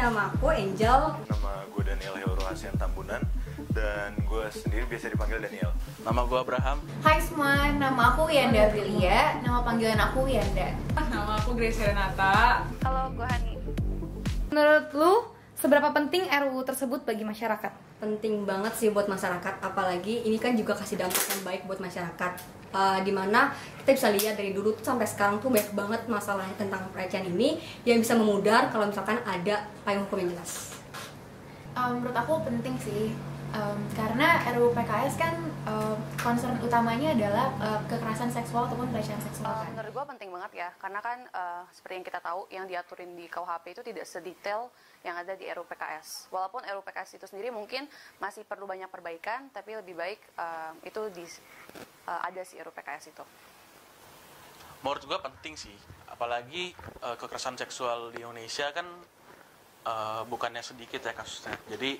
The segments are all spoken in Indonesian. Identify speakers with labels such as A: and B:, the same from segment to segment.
A: nama aku Angel.
B: Nama gue Daniel Helro Hasian Tambunan. Dan gue sendiri biasa dipanggil Daniel. Nama gue Abraham.
C: Hai semua, nama aku Yanda Aprilia. Nama panggilan aku Yanda.
D: Nama aku Grace Renata.
E: Halo, gue Hani.
F: Menurut lu, seberapa penting RUU tersebut bagi masyarakat?
A: Penting banget sih buat masyarakat, apalagi ini kan juga kasih dampak yang baik buat masyarakat. Dimana kita bisa lihat dari dulu sampai sekarang tuh banyak banget masalah tentang pelecehan ini yang bisa memudar kalau misalkan ada payung hukum yang jelas.
C: Menurut aku penting sih, karena RUU PKS kan concern utamanya adalah kekerasan seksual ataupun pelecehan seksual.
E: Menurut gue penting banget ya, karena kan seperti yang kita tahu, yang diaturin di KUHP itu tidak sedetail yang ada di RUU PKS. Walaupun RUU PKS itu sendiri mungkin masih perlu banyak perbaikan, tapi lebih baik itu ada si RUU PKS itu.
G: Menurut gue penting sih, apalagi kekerasan seksual di Indonesia kan bukannya sedikit ya kasusnya. Jadi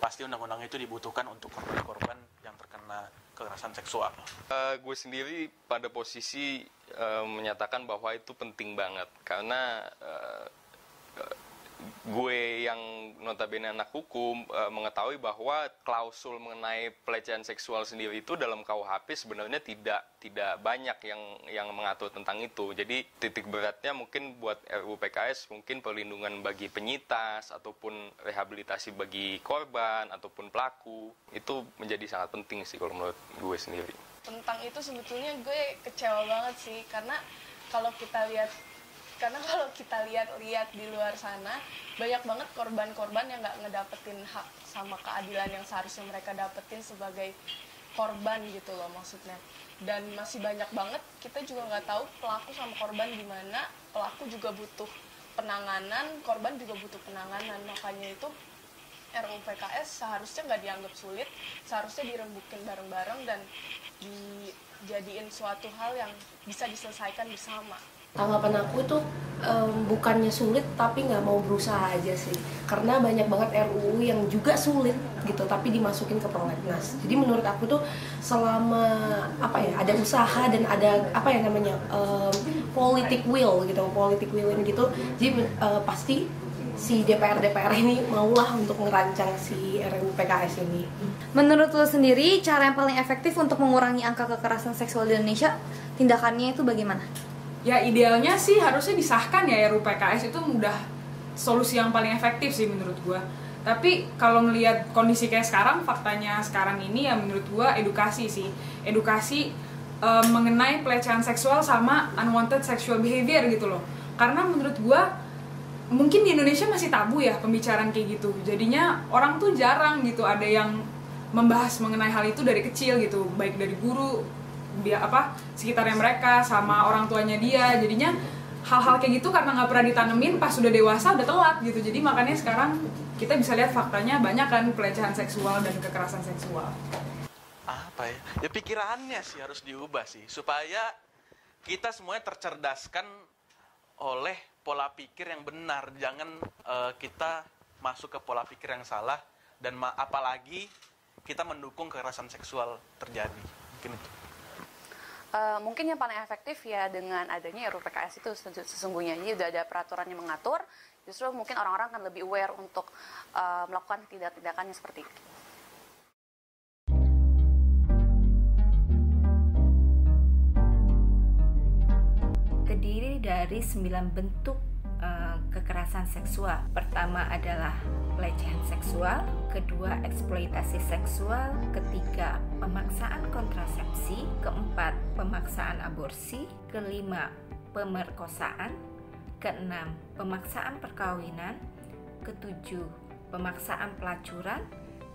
G: pasti undang-undang itu dibutuhkan untuk korban-korban yang terkena kekerasan seksual.
H: Gue sendiri pada posisi menyatakan bahwa itu penting banget karena gue yang notabene anak hukum mengetahui bahwa klausul mengenai pelecehan seksual sendiri itu dalam KUHP sebenarnya tidak banyak yang mengatur tentang itu. Jadi titik beratnya mungkin buat RUU PKS mungkin perlindungan bagi penyintas ataupun rehabilitasi bagi korban ataupun pelaku itu menjadi sangat penting sih kalau menurut gue sendiri.
I: Tentang itu sebetulnya gue kecewa banget sih karena kalau kita lihat di luar sana banyak banget korban-korban yang nggak ngedapetin hak sama keadilan yang seharusnya mereka dapetin sebagai korban gitu loh maksudnya. Dan masih banyak banget kita juga nggak tahu pelaku sama korban gimana. Pelaku juga butuh penanganan, korban juga butuh penanganan. Makanya itu RUU PKS seharusnya nggak dianggap sulit, seharusnya dirembukin bareng-bareng dan dijadiin suatu hal yang bisa diselesaikan bersama.
J: Tanggapan aku tuh bukannya sulit tapi nggak mau berusaha aja sih, karena banyak banget RUU yang juga sulit gitu tapi dimasukin ke prolegnas. Jadi menurut aku tuh selama ada usaha dan ada politic will gitu, jadi pasti si DPR ini maulah untuk ngerancang si RUU PKS ini.
F: Menurut lo sendiri, cara yang paling efektif untuk mengurangi angka kekerasan seksual di Indonesia, tindakannya itu bagaimana?
D: Ya idealnya sih harusnya disahkan ya RUU PKS, itu mudah solusi yang paling efektif sih menurut gua. Tapi kalau ngelihat kondisi kayak sekarang, faktanya sekarang ini ya menurut gua edukasi mengenai pelecehan seksual sama unwanted sexual behavior gitu loh. Karena menurut gua mungkin di Indonesia masih tabu ya pembicaraan kayak gitu. Jadinya orang tuh jarang gitu ada yang membahas mengenai hal itu dari kecil gitu, baik dari guru sekitarnya mereka sama orang tuanya dia. Jadinya hal-hal kayak gitu karena nggak pernah ditanemin, pas sudah dewasa udah telat gitu. Jadi makanya sekarang kita bisa lihat faktanya banyak kan pelecehan seksual dan kekerasan seksual.
G: Ya pikirannya sih harus diubah sih supaya kita semuanya tercerdaskan oleh pola pikir yang benar. Jangan kita masuk ke pola pikir yang salah dan apalagi kita mendukung kekerasan seksual terjadi. Mungkin itu.
E: Mungkin yang paling efektif ya dengan adanya RUU PKS itu sesungguhnya. Jadi udah ada peraturan yang mengatur, justru mungkin orang-orang akan lebih aware untuk melakukan tindakan yang seperti itu.
K: Terdiri dari 9 bentuk kekerasan seksual. Pertama adalah pelecehan seksual, kedua eksploitasi seksual, ketiga pemaksaan kontrasepsi, keempat pemaksaan aborsi, kelima pemerkosaan, keenam pemaksaan perkawinan, ketujuh pemaksaan pelacuran,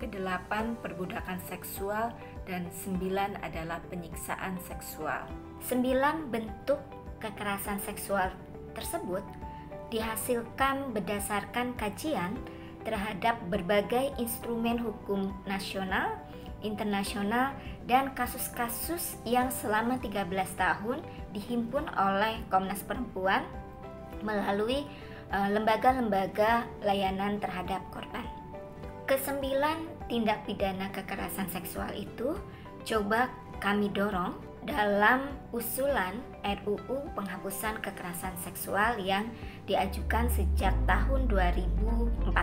K: kedelapan perbudakan seksual, dan 9 adalah penyiksaan seksual.
L: 9 bentuk kekerasan seksual tersebut dihasilkan berdasarkan kajian terhadap berbagai instrumen hukum nasional, internasional, dan kasus-kasus yang selama 13 tahun dihimpun oleh Komnas Perempuan melalui lembaga-lembaga layanan terhadap korban. Ke-9 tindak pidana kekerasan seksual itu coba kami dorong dalam usulan RUU penghapusan kekerasan seksual yang diajukan sejak tahun 2014.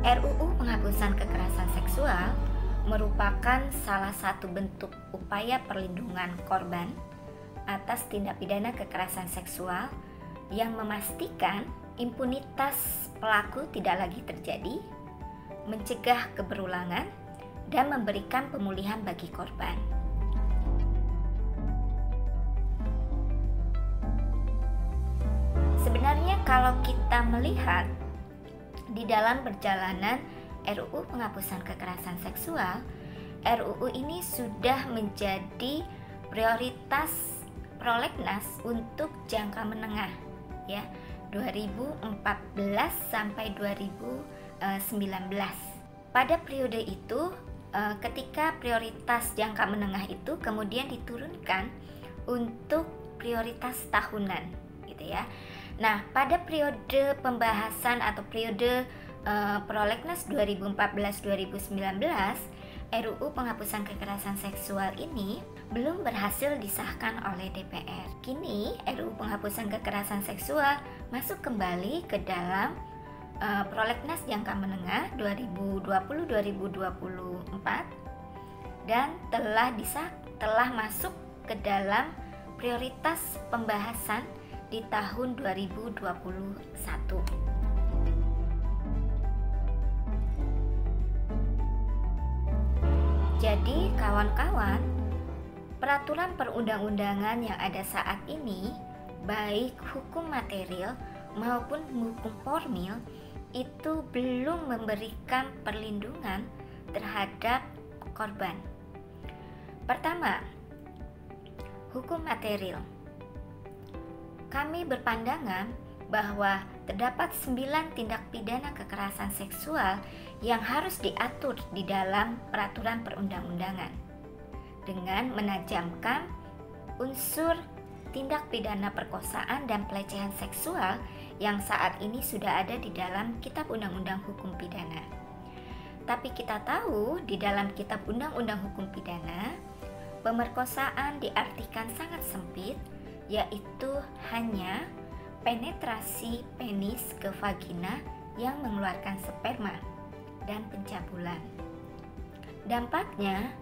L: RUU penghapusan kekerasan seksual merupakan salah satu bentuk upaya perlindungan korban atas tindak pidana kekerasan seksual yang memastikan impunitas pelaku tidak lagi terjadi, mencegah keberulangan, dan memberikan pemulihan bagi korban. Sebenarnya kalau kita melihat di dalam perjalanan RUU penghapusan kekerasan seksual, RUU ini sudah menjadi prioritas prolegnas untuk jangka menengah ya, 2014 sampai 2019. Pada periode itu ketika prioritas jangka menengah itu kemudian diturunkan untuk prioritas tahunan gitu ya. Nah, pada periode pembahasan atau periode prolegnas 2014-2019, RUU penghapusan kekerasan seksual ini belum berhasil disahkan oleh DPR. Kini RUU penghapusan kekerasan seksual masuk kembali ke dalam prolegnas jangka menengah 2020-2024 dan telah masuk ke dalam prioritas pembahasan di tahun 2021. Jadi kawan-kawan, peraturan perundang-undangan yang ada saat ini, baik hukum material maupun hukum formil, itu belum memberikan perlindungan terhadap korban. Pertama, hukum material. Kami berpandangan bahwa terdapat 9 tindak pidana kekerasan seksual yang harus diatur di dalam peraturan perundang-undangan dengan menajamkan unsur tindak pidana perkosaan dan pelecehan seksual yang saat ini sudah ada di dalam Kitab Undang-Undang Hukum Pidana. Tapi kita tahu di dalam Kitab Undang-Undang Hukum Pidana, pemerkosaan diartikan sangat sempit, yaitu hanya penetrasi penis ke vagina yang mengeluarkan sperma dan pencabulan. Dampaknya,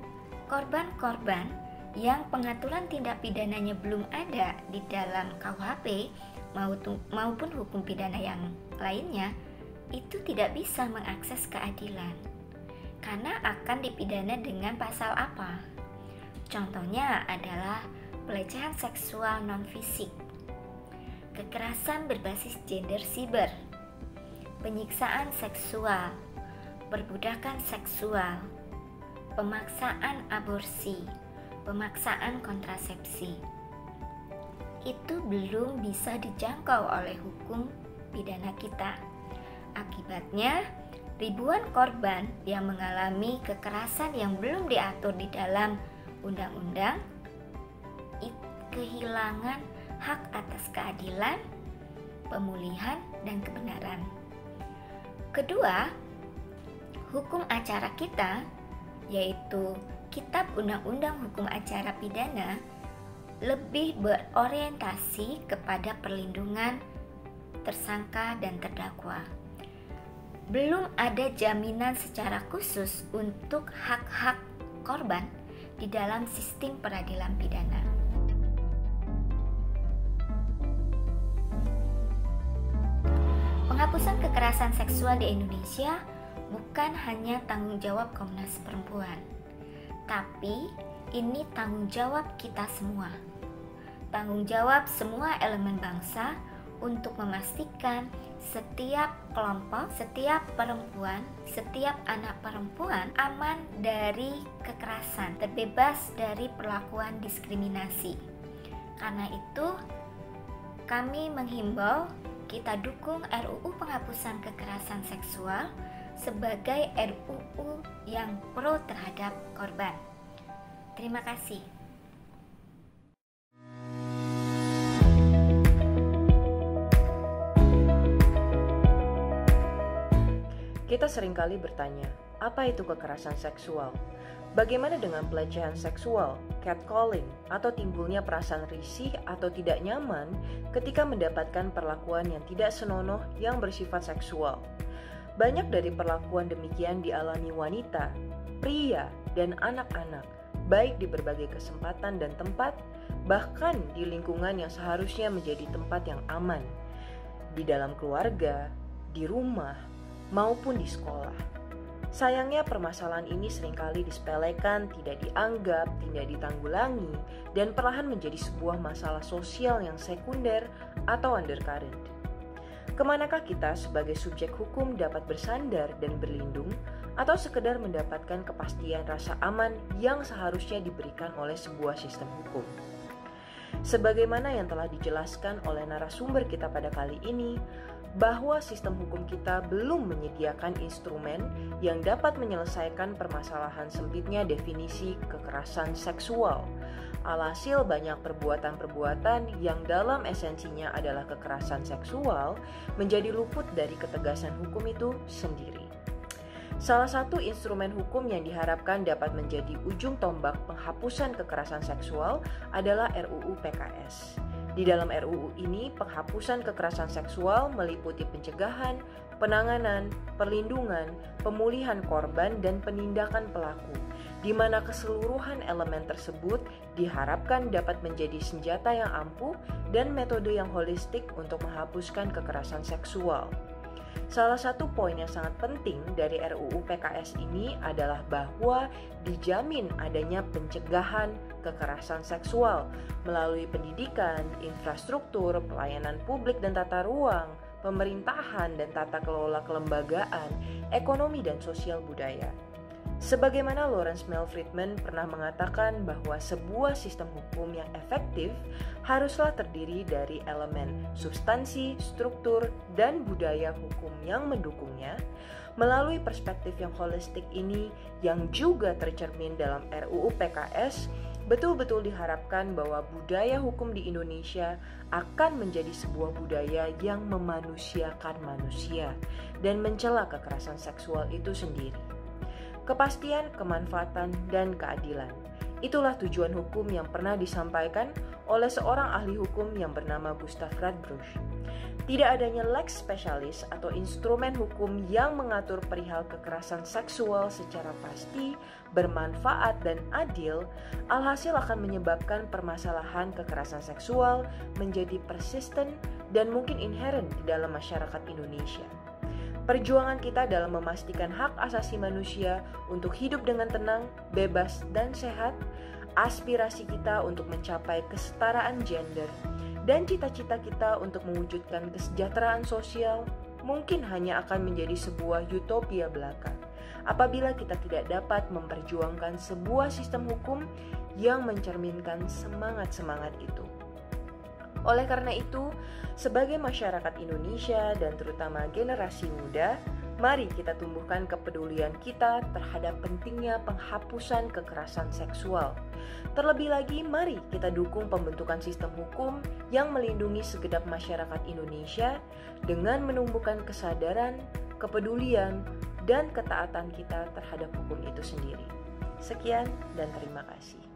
L: korban-korban yang pengaturan tindak pidananya belum ada di dalam KUHP maupun hukum pidana yang lainnya itu tidak bisa mengakses keadilan karena akan dipidana dengan pasal apa? Contohnya adalah pelecehan seksual non-fisik, kekerasan berbasis gender siber, penyiksaan seksual, perbudakan seksual, pemaksaan aborsi, pemaksaan kontrasepsi. Itu belum bisa dijangkau oleh hukum pidana kita. Akibatnya, ribuan korban yang mengalami kekerasan yang belum diatur di dalam undang-undang kehilangan hak atas keadilan, pemulihan, dan kebenaran. Kedua, hukum acara kita, yaitu Kitab Undang-Undang Hukum Acara Pidana, lebih berorientasi kepada perlindungan tersangka dan terdakwa. Belum ada jaminan secara khusus untuk hak-hak korban di dalam sistem peradilan pidana. Penghapusan kekerasan seksual di Indonesia bukan hanya tanggung jawab Komnas Perempuan, tapi ini tanggung jawab kita semua. Tanggung jawab semua elemen bangsa untuk memastikan setiap kelompok, setiap perempuan, setiap anak perempuan aman dari kekerasan, terbebas dari perlakuan diskriminasi. Karena itu, kami menghimbau kita dukung RUU penghapusan kekerasan seksual sebagai RUU yang pro terhadap korban. Terima kasih.
M: Kita seringkali bertanya, apa itu kekerasan seksual? Bagaimana dengan pelecehan seksual, catcalling, atau timbulnya perasaan risih atau tidak nyaman ketika mendapatkan perlakuan yang tidak senonoh yang bersifat seksual? Banyak dari perlakuan demikian dialami wanita, pria, dan anak-anak, baik di berbagai kesempatan dan tempat, bahkan di lingkungan yang seharusnya menjadi tempat yang aman, di dalam keluarga, di rumah, maupun di sekolah. Sayangnya permasalahan ini seringkali disepelekan, tidak dianggap, tidak ditanggulangi, dan perlahan menjadi sebuah masalah sosial yang sekunder atau undercurrent. Kemanakah kita sebagai subjek hukum dapat bersandar dan berlindung, atau sekedar mendapatkan kepastian rasa aman yang seharusnya diberikan oleh sebuah sistem hukum? Sebagaimana yang telah dijelaskan oleh narasumber kita pada kali ini, bahwa sistem hukum kita belum menyediakan instrumen yang dapat menyelesaikan permasalahan sempitnya definisi kekerasan seksual. Alhasil banyak perbuatan-perbuatan yang dalam esensinya adalah kekerasan seksual menjadi luput dari ketegasan hukum itu sendiri. Salah satu instrumen hukum yang diharapkan dapat menjadi ujung tombak penghapusan kekerasan seksual adalah RUU PKS. Di dalam RUU ini, penghapusan kekerasan seksual meliputi pencegahan, penanganan, perlindungan, pemulihan korban, dan penindakan pelaku, di mana keseluruhan elemen tersebut diharapkan dapat menjadi senjata yang ampuh dan metode yang holistik untuk menghapuskan kekerasan seksual. Salah satu poin yang sangat penting dari RUU PKS ini adalah bahwa dijamin adanya pencegahan kekerasan seksual melalui pendidikan, infrastruktur, pelayanan publik dan tata ruang, pemerintahan dan tata kelola kelembagaan, ekonomi dan sosial budaya. Sebagaimana Lawrence Mel Friedman pernah mengatakan bahwa sebuah sistem hukum yang efektif haruslah terdiri dari elemen substansi, struktur, dan budaya hukum yang mendukungnya. Melalui perspektif yang holistik ini yang juga tercermin dalam RUU PKS, betul-betul diharapkan bahwa budaya hukum di Indonesia akan menjadi sebuah budaya yang memanusiakan manusia dan mencela kekerasan seksual itu sendiri. Kepastian, kemanfaatan, dan keadilan. Itulah tujuan hukum yang pernah disampaikan oleh seorang ahli hukum yang bernama Gustav Radbruch. Tidak adanya lex specialis atau instrumen hukum yang mengatur perihal kekerasan seksual secara pasti, bermanfaat, dan adil, alhasil akan menyebabkan permasalahan kekerasan seksual menjadi persisten dan mungkin inherent di dalam masyarakat Indonesia. Perjuangan kita dalam memastikan hak asasi manusia untuk hidup dengan tenang, bebas, dan sehat, aspirasi kita untuk mencapai kesetaraan gender, dan cita-cita kita untuk mewujudkan kesejahteraan sosial mungkin hanya akan menjadi sebuah utopia belaka apabila kita tidak dapat memperjuangkan sebuah sistem hukum yang mencerminkan semangat-semangat itu. Oleh karena itu, sebagai masyarakat Indonesia dan terutama generasi muda, mari kita tumbuhkan kepedulian kita terhadap pentingnya penghapusan kekerasan seksual. Terlebih lagi, mari kita dukung pembentukan sistem hukum yang melindungi segenap masyarakat Indonesia dengan menumbuhkan kesadaran, kepedulian, dan ketaatan kita terhadap hukum itu sendiri. Sekian dan terima kasih.